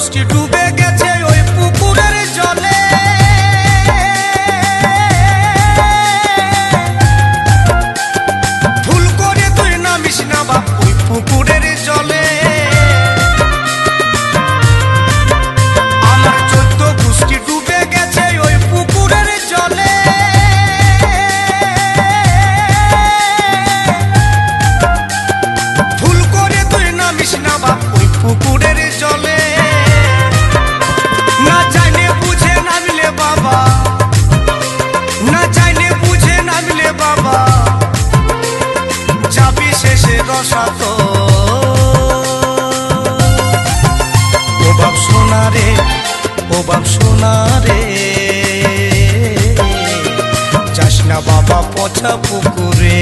গোষ্ঠী ডুবে গেছে ওই পুকুরের জলে। ভুল করে তুই নামিস না বাপ ওই পুকুরের জলে। আমার 14 গোষ্ঠী ডুবে গেছে ওই পুকুরের জলে। ভুল করে তুই নামিস না বাপ ওই পুকুরের জলে। না জানে বুঝে নামলে বাবা, না জানে বুঝে নামলে বাবা, যাবি শেষে রসাত। ও বাপ সোনা রে, ও বাপ সোনা রে, যাস না বাবা পচা পুকুরে।